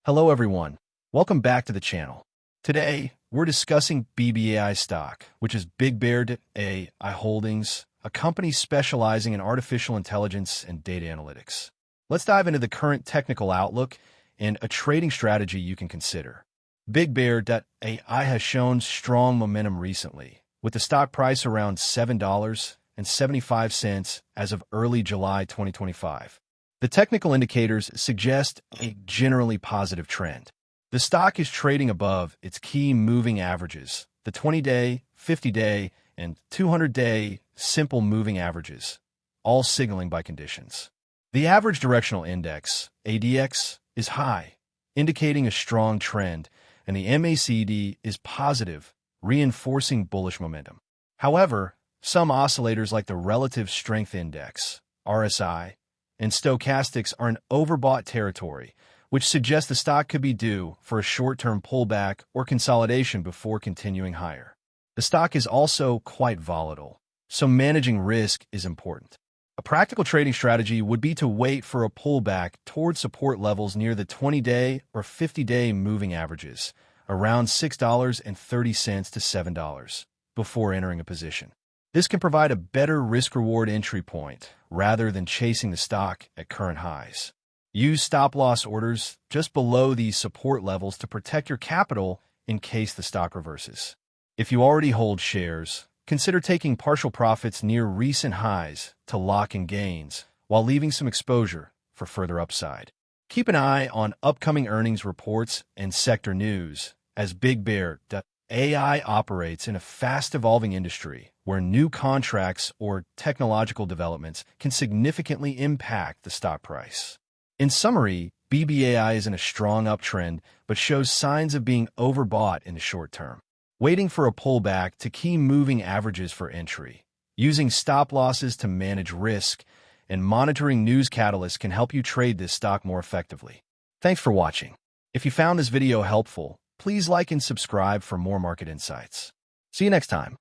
Hello everyone, welcome back to the channel. Today, we're discussing Bbai stock, which is Bigbear.Ai Holdings, a company specializing in artificial intelligence and data analytics. Let's dive into the current technical outlook and a trading strategy you can consider. Bigbear.Ai has shown strong momentum recently, with the stock price around $7.75 as of early July 2025. The technical indicators suggest a generally positive trend. The stock is trading above its key moving averages, the 20-day, 50-day, and 200-day simple moving averages, all signaling buy conditions. The average directional index, ADX, is high, indicating a strong trend, and the MACD is positive, reinforcing bullish momentum. However, some oscillators like the Relative Strength Index, RSI, and stochastics are in overbought territory, which suggests the stock could be due for a short-term pullback or consolidation before continuing higher. The stock is also quite volatile, so managing risk is important. A practical trading strategy would be to wait for a pullback toward support levels near the 20-day or 50-day moving averages, around $6.30 to $7, before entering a position. This can provide a better risk-reward entry point rather than chasing the stock at current highs. Use stop-loss orders just below these support levels to protect your capital in case the stock reverses. If you already hold shares, consider taking partial profits near recent highs to lock in gains while leaving some exposure for further upside. Keep an eye on upcoming earnings reports and sector news, as Bigbear.Ai operates in a fast-evolving industry where new contracts or technological developments can significantly impact the stock price. In summary, Bbai is in a strong uptrend but shows signs of being overbought in the short term. Waiting for a pullback to key moving averages for entry, using stop losses to manage risk, and monitoring news catalysts can help you trade this stock more effectively. Thanks for watching. If you found this video helpful, please like and subscribe for more market insights. See you next time.